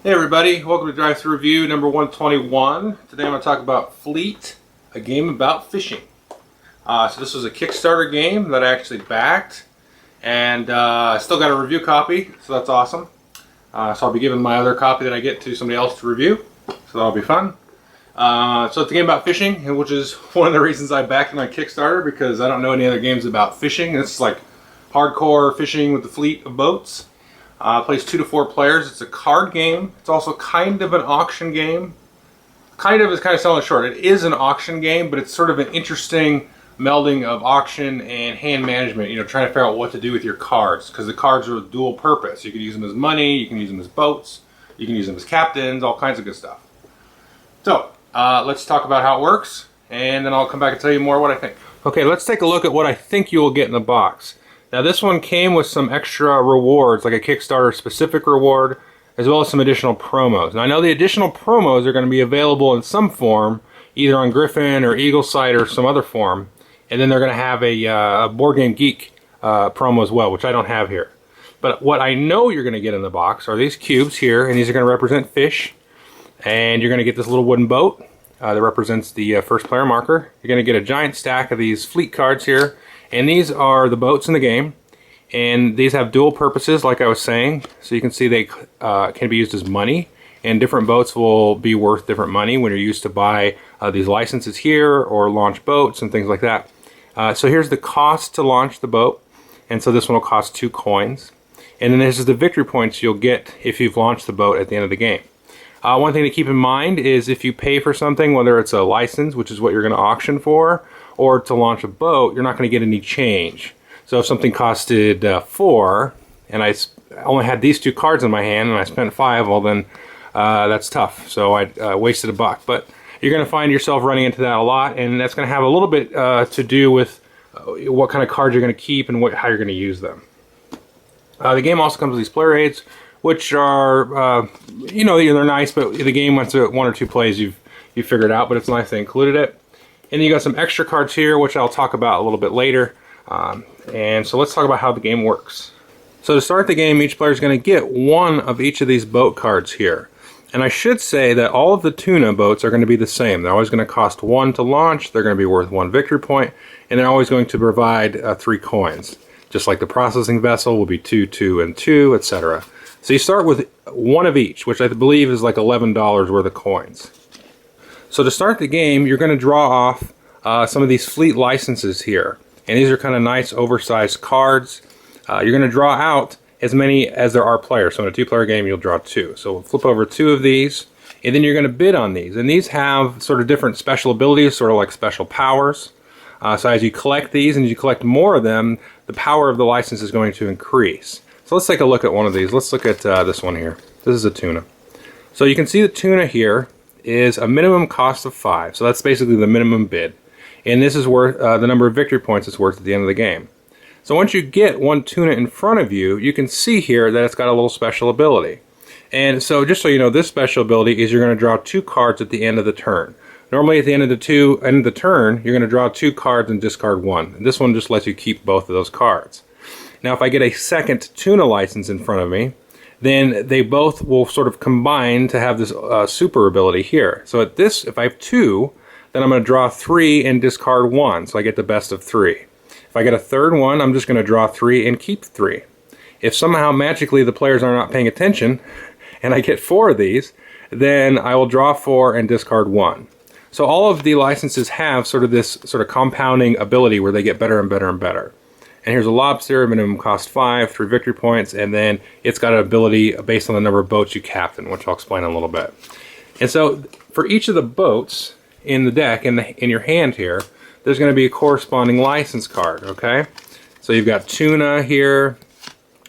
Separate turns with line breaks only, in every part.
Hey everybody, welcome to Drive Thru Review number 121. Today I'm going to talk about Fleet, a game about fishing. So this was a Kickstarter game that I actually backed, and I still got a review copy, so that's awesome. So I'll be giving my other copy that I get to somebody else to review, so that'll be fun. So it's a game about fishing, which is one of the reasons I backed it on Kickstarter, because I don't know any other games about fishing. It's like hardcore fishing with the fleet of boats. Plays 2 to 4 players. It's a card game. It's also kind of an auction game. Kind of is kind of selling it short. It is an auction game, but it's sort of an interesting melding of auction and hand management. You know, trying to figure out what to do with your cards, because the cards are dual purpose. You can use them as money. You can use them as boats. You can use them as captains. All kinds of good stuff. So let's talk about how it works, and then I'll come back and tell you more what I think. Okay, let's take a look at what I think you will get in the box. Now this one came with some extra rewards, like a Kickstarter specific reward, as well as some additional promos. Now I know the additional promos are going to be available in some form, either on Griffin or Eagle site or some other form, and then they're going to have a Board Game Geek promo as well, which I don't have here. But what I know you're going to get in the box are these cubes here, and these are going to represent fish, and you're going to get this little wooden boat that represents the first player marker. You're going to get a giant stack of these fleet cards here. And these are the boats in the game, and these have dual purposes, like I was saying. So you can see they can be used as money, and different boats will be worth different money when you're used to buy these licenses here or launch boats and things like that. So here's the cost to launch the boat, and so this one will cost 2 coins. And then this is the victory points you'll get if you've launched the boat at the end of the game. One thing to keep in mind is if you pay for something, whether it's a license, which is what you're going to auction for, or to launch a boat, you're not going to get any change. So if something costed 4, and I only had these 2 cards in my hand, and I spent 5, well then that's tough. So I wasted $1. But you're going to find yourself running into that a lot, and that's going to have a little bit to do with what kind of cards you're going to keep and how you're going to use them. The game also comes with these player aids, which are, you know, they're nice, but the game, once 1 or 2 plays, you've figured out, but it's nice they included it. And then you got some extra cards here, which I'll talk about a little bit later. And so let's talk about how the game works. So to start the game, each player is going to get 1 of each of these boat cards here. And I should say that all of the tuna boats are going to be the same. They're always going to cost 1 to launch, they're going to be worth 1 victory point, and they're always going to provide 3 coins. Just like the processing vessel will be 2, 2, and 2, etc. So you start with 1 of each, which I believe is like $11 worth of coins. So to start the game, you're going to draw off some of these fleet licenses here. And these are kind of nice oversized cards. You're going to draw out as many as there are players. So in a 2-player game, you'll draw 2. So we'll flip over 2 of these, and then you're going to bid on these. And these have sort of different special abilities, sort of like special powers. So as you collect these, and you collect more of them, the power of the license is going to increase. So let's take a look at one of these. Let's look at this one here. This is a tuna. So you can see the tuna here is a minimum cost of 5. So that's basically the minimum bid. And this is worth the number of victory points it's worth at the end of the game. So once you get 1 tuna in front of you, you can see here that it's got a little special ability. And so just so you know, this special ability is you're going to draw 2 cards at the end of the turn. Normally at the end of the turn, you're going to draw 2 cards and discard 1. And this one just lets you keep both of those cards. Now if I get a second tuna license in front of me, then they both will sort of combine to have this super ability here. So at this, if I have 2, then I'm going to draw 3 and discard 1, so I get the best of 3. If I get a third one, I'm just going to draw 3 and keep 3. If somehow magically the players are not paying attention, and I get 4 of these, then I will draw 4 and discard 1. So all of the licenses have sort of this sort of compounding ability where they get better and better and better. And here's a lobster, minimum cost 5, 3 victory points, and then it's got an ability based on the number of boats you captain, which I'll explain in a little bit. And so for each of the boats in the deck, in your hand here, there's going to be a corresponding license card, okay? So you've got tuna here,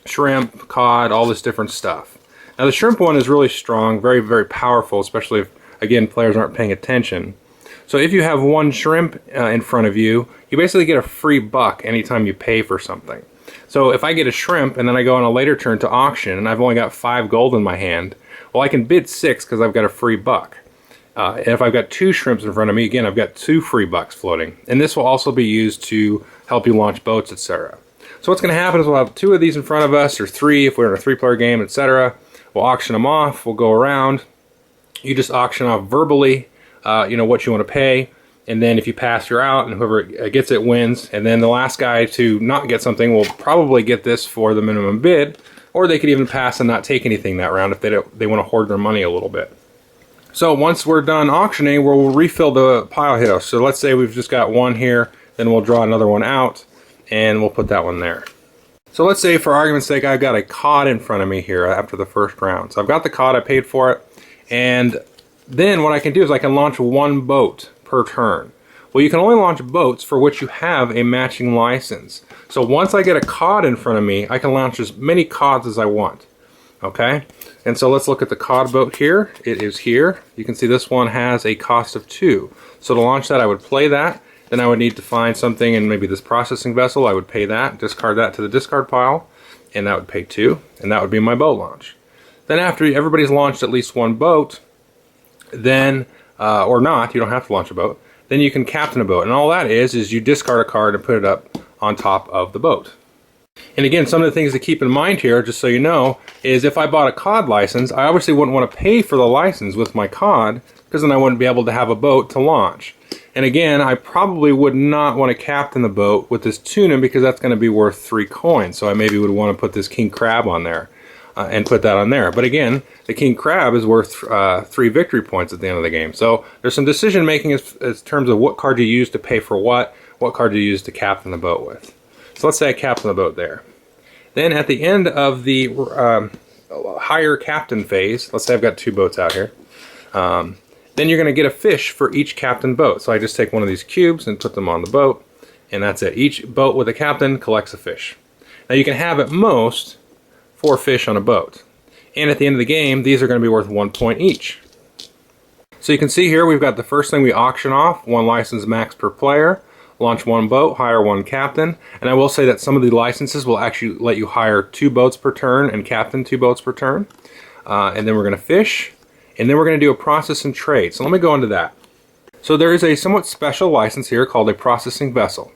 shrimp, cod, all this different stuff. Now the shrimp one is really strong, very, very powerful, especially if, again, players aren't paying attention. So if you have 1 shrimp in front of you, you basically get a free $1 anytime you pay for something. So if I get a shrimp and then I go on a later turn to auction and I've only got 5 gold in my hand, well, I can bid 6 because I've got a free $1. And if I've got 2 shrimps in front of me, again, I've got 2 free $1 floating. And this will also be used to help you launch boats, etc. So what's going to happen is we'll have 2 of these in front of us, or 3 if we're in a 3-player game, etc. We'll auction them off. We'll go around. You just auction off verbally, you know, what you want to pay. And then if you pass, you're out, and whoever gets it wins. And then the last guy to not get something will probably get this for the minimum bid, or they could even pass and not take anything that round if they want to hoard their money a little bit. So once we're done auctioning, we'll refill the pile here. So let's say we've just got one here, then we'll draw another one out, and we'll put that one there. So let's say, for argument's sake, I've got a cod in front of me here after the first round. So I've got the cod, I paid for it, and then what I can do is I can launch one boat per turn. Well, you can only launch boats for which you have a matching license. So once I get a cod in front of me, I can launch as many cods as I want. Okay? And so let's look at the cod boat here. It is here. You can see this one has a cost of 2. So to launch that, I would play that. Then I would need to find something in maybe this processing vessel. I would pay that, discard that to the discard pile, and that would pay 2. And that would be my boat launch. Then after everybody's launched at least one boat, then, or not, you don't have to launch a boat, then you can captain a boat. And all that is you discard a card and put it up on top of the boat. And again, some of the things to keep in mind here, just so you know, is if I bought a cod license, I obviously wouldn't want to pay for the license with my cod, because then I wouldn't be able to have a boat to launch. And again, I probably would not want to captain the boat with this tuna, because that's going to be worth 3 coins. So I maybe would want to put this king crab on there and put that on there. But again, the king crab is worth 3 victory points at the end of the game. So there's some decision making as terms of what card you use to pay for what card you use to captain the boat with. So let's say I captain the boat there. Then at the end of the higher captain phase, let's say I've got 2 boats out here, then you're going to get a fish for each captain boat. So I just take one of these cubes and put them on the boat, and that's it. Each boat with a captain collects a fish. Now you can have at most 4 fish on a boat. And at the end of the game, these are going to be worth 1 point each. So you can see here we've got the first thing we auction off, 1 license max per player, launch 1 boat, hire 1 captain. And I will say that some of the licenses will actually let you hire 2 boats per turn and captain 2 boats per turn. And then we're going to fish. And then we're going to do a process and trade. So let me go into that. So there is a somewhat special license here called a processing vessel.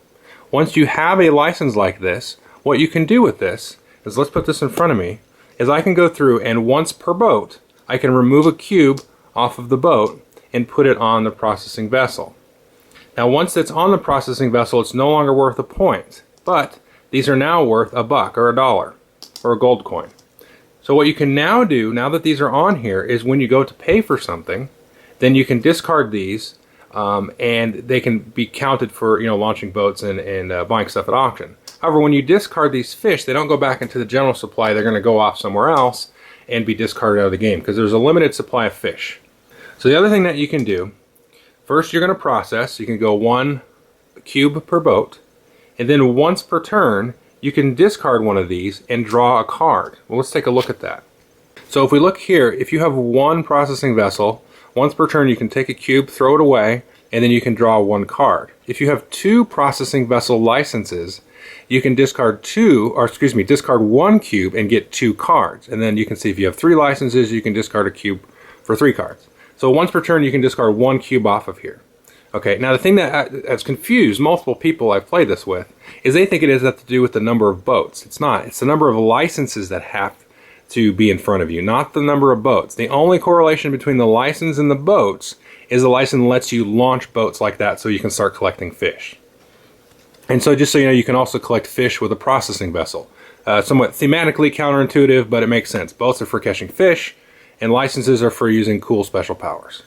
Once you have a license like this, what you can do with this is, let's put this in front of me, is I can go through and once per boat, I can remove a cube off of the boat and put it on the processing vessel. Now once it's on the processing vessel, it's no longer worth a point, but these are now worth $1 or $1 or a gold coin. So what you can now do, now that these are on here, is when you go to pay for something, then you can discard these and they can be counted for, you know, launching boats and buying stuff at auction. However, when you discard these fish, they don't go back into the general supply. They're going to go off somewhere else and be discarded out of the game because there's a limited supply of fish. So the other thing that you can do, first you're going to process. You can go 1 cube per boat, and then once per turn, you can discard one of these and draw a card. Well, let's take a look at that. So if we look here, if you have 1 processing vessel, once per turn you can take a cube, throw it away, and then you can draw 1 card. If you have 2 processing vessel licenses, you can discard discard 1 cube and get 2 cards. And then you can see if you have 3 licenses, you can discard a cube for 3 cards. So once per turn, you can discard 1 cube off of here. Okay, now the thing that has confused multiple people I've played this with is they think it has to do with the number of boats. It's not. It's the number of licenses that have to be in front of you, not the number of boats. The only correlation between the license and the boats is the license lets you launch boats like that so you can start collecting fish. And so just so you know, you can also collect fish with a processing vessel. Somewhat thematically counterintuitive, but it makes sense. Boats are for catching fish, and licenses are for using cool special powers.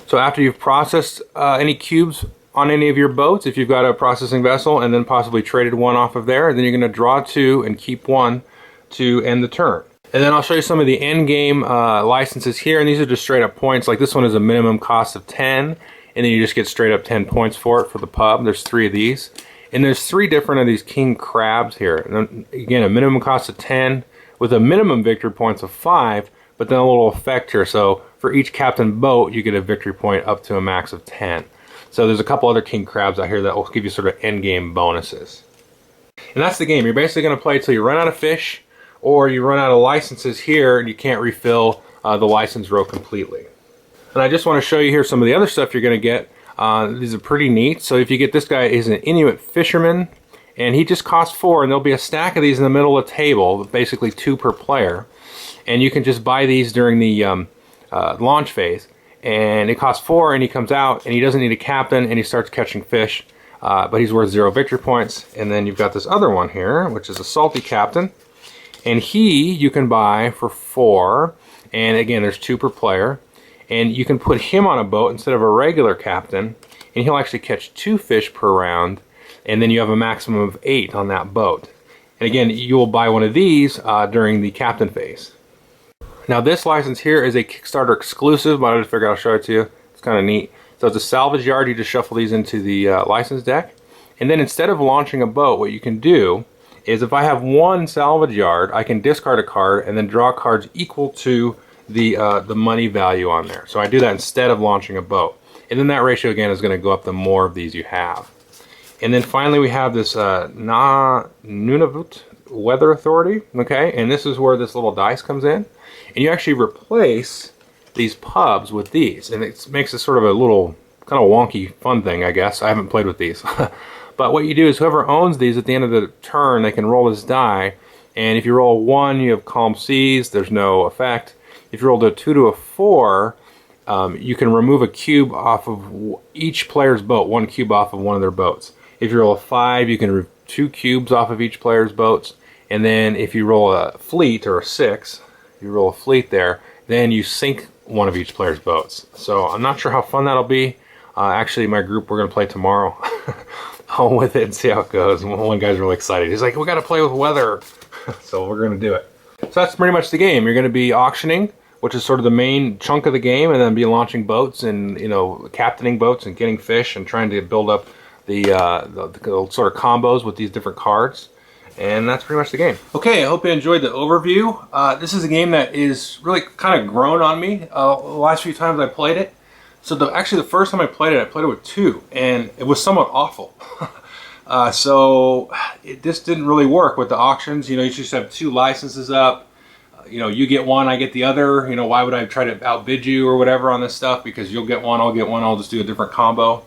So after you've processed any cubes on any of your boats, if you've got a processing vessel and then possibly traded 1 off of there, then you're going to draw 2 and keep 1 to end the turn. And then I'll show you some of the end game licenses here, and these are just straight up points. Like this one is a minimum cost of 10, and then you just get straight up 10 points for it for the pub. There's 3 of these. And there's 3 different of these king crabs here. And again, a minimum cost of 10 with a minimum victory points of 5, but then a little effect here. So for each captain boat, you get a victory point up to a max of 10. So there's a couple other king crabs out here that will give you sort of end game bonuses. And that's the game. You're basically going to play until you run out of fish, or you run out of licenses here and you can't refill the license row completely. And I just want to show you here some of the other stuff you're going to get. These are pretty neat. So if you get this guy, is an Inuit Fisherman, and he just costs 4, and there'll be a stack of these in the middle of the table, basically 2 per player. and you can just buy these during the launch phase. And it costs 4, and he comes out, and he doesn't need a captain, and he starts catching fish, but he's worth 0 victory points. And then you've got this other one here, which is a salty captain, and you can buy for 4, and again, there's 2 per player, and you can put him on a boat instead of a regular captain, and he'll actually catch 2 fish per round, and then you have a maximum of 8 on that boat. And again, you will buy one of these during the captain phase. Now this license here is a Kickstarter exclusive, but I just figured I'll show it to you. It's kind of neat. So it's a salvage yard. You just shuffle these into the license deck. And then instead of launching a boat, what you can do is if I have 1 salvage yard, I can discard a card and then draw cards equal to the money value on there. So I do that instead of launching a boat. And then that ratio again is going to go up the more of these you have. And then finally we have this Nunavut Weather Authority, okay? And this is where this little dice comes in. And you actually replace these pubs with these, and it makes it sort of a little kind of wonky fun thing, I guess. I haven't played with these. But what you do is whoever owns these at the end of the turn, they can roll this die, and if you roll a 1, you have calm seas, there's no effect. If you roll a 2 to a 4, you can remove a cube off of each player's boat, 1 cube off of one of their boats. If you roll a 5, you can remove 2 cubes off of each player's boats, and then if you roll a fleet, or a 6, you roll a fleet there, then you sink one of each player's boats. So I'm not sure how fun that'll be. Actually, my group, we're going to play tomorrow on with it and see how it goes. One guy's really excited. He's like, we got to play with weather. So we're going to do it. So that's pretty much the game. You're going to be auctioning, which is sort of the main chunk of the game, and then be launching boats and, you know, captaining boats and getting fish and trying to build up the sort of combos with these different cards. And that's pretty much the game. Okay, I hope you enjoyed the overview. This is a game that is really kind of grown on me the last few times I played it. So actually the first time I played it with 2, and it was somewhat awful. So it just didn't really work with the auctions. You know, you just have 2 licenses up. You know, you get one, I get the other. You know, why would I try to outbid you or whatever on this stuff? Because you'll get one, I'll get one, I'll just do a different combo.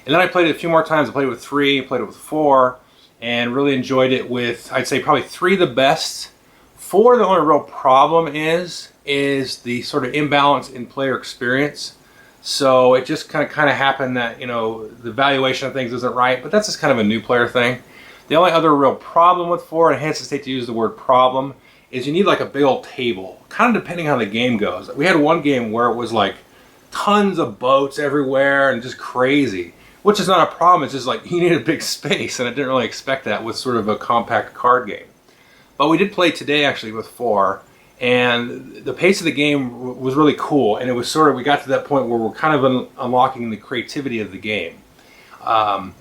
And then I played it a few more times. I played it with 3, played it with 4. And really enjoyed it with, I'd say probably 3 the best. 4, the only real problem is the sort of imbalance in player experience. So it just kind of happened that, you know, the valuation of things isn't right, but that's just kind of a new player thing. The only other real problem with 4, and I hesitate to use the word problem, is you need like a big old table, kind of depending on how the game goes. We had one game where it was like tons of boats everywhere and just crazy. Which is not a problem, it's just like you need a big space, and I didn't really expect that with sort of a compact card game. But we did play today actually with 4, and the pace of the game was really cool, and it was sort of, we got to that point where we're kind of unlocking the creativity of the game. I'll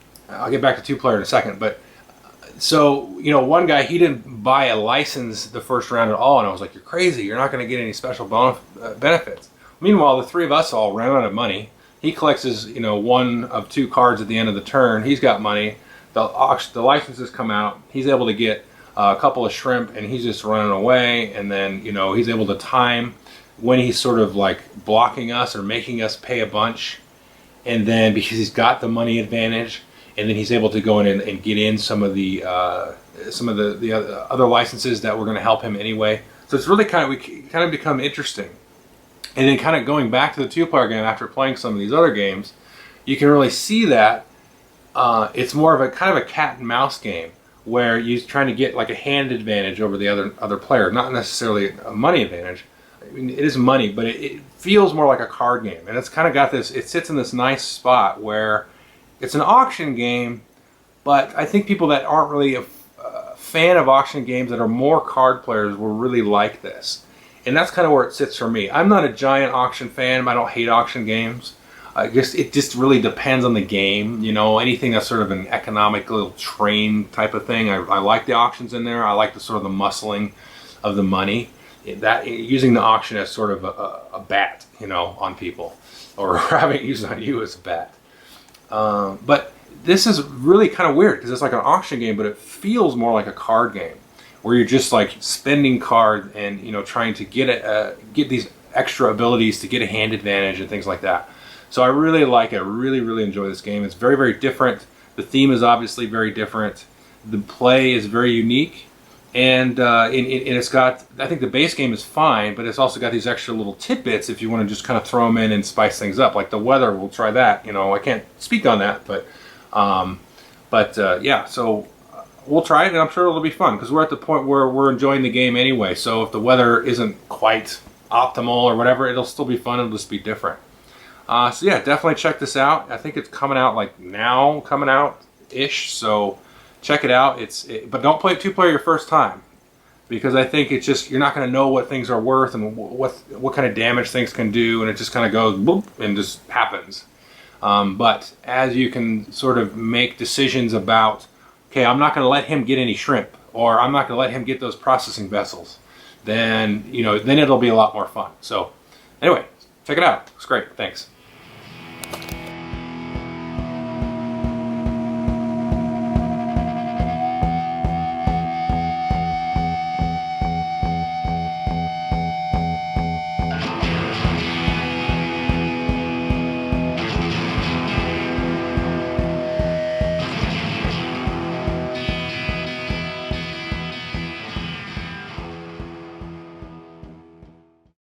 get back to 2-player in a second, but so, you know, one guy, he didn't buy a license the first round at all, and I was like, you're crazy, you're not going to get any special benefits. Meanwhile, the 3 of us all ran out of money. He collects his, you know, 1 of 2 cards at the end of the turn. He's got money. The licenses come out. He's able to get a couple of shrimp, and he's just running away. And then, you know, he's able to time when he's sort of like blocking us or making us pay a bunch. And then because he's got the money advantage, and then he's able to go in and get in some of the other licenses that were going to help him anyway. So it's really kind of become interesting. And then kind of going back to the 2-player game after playing some of these other games, you can really see that it's more of a kind of a cat and mouse game where you're trying to get like a hand advantage over the other player, not necessarily a money advantage. I mean, it is money, but it feels more like a card game. And it's kind of got this, it sits in this nice spot where it's an auction game, but I think people that aren't really a fan of auction games that are more card players will really like this. And that's kind of where it sits for me. I'm not a giant auction fan. I don't hate auction games. It just really depends on the game. You know, anything that's sort of an economic little train type of thing. I like the auctions in there. I like the sort of the muscling of the money. Using the auction as sort of a bat, you know, on people, or having it used on you as a bat. But this is really kind of weird because it's like an auction game, but it feels more like a card game, where you're just like spending card and, you know, trying to get these extra abilities to get a hand advantage and things like that. So I really like it. I really enjoy this game. It's very different. The theme is obviously very different. The play is very unique, and it's got, I think the base game is fine, but it's also got these extra little tidbits if you want to just kind of throw them in and spice things up. Like the weather, we'll try that. I can't speak on that, but yeah. So we'll try it, and I'm sure it'll be fun because we're at the point where we're enjoying the game anyway. So if the weather isn't quite optimal or whatever, it'll still be fun. It'll just be different. So yeah, definitely check this out. I think it's coming out like now, coming out-ish. So check it out. But don't play it two-player your first time, because I think it's just, you're not going to know what things are worth and what kind of damage things can do, and it just kind of goes boop and just happens. But as you can sort of make decisions about, okay, I'm not going to let him get any shrimp, or I'm not going to let him get those processing vessels, then then it'll be a lot more fun. So anyway, check it out. It's great. Thanks.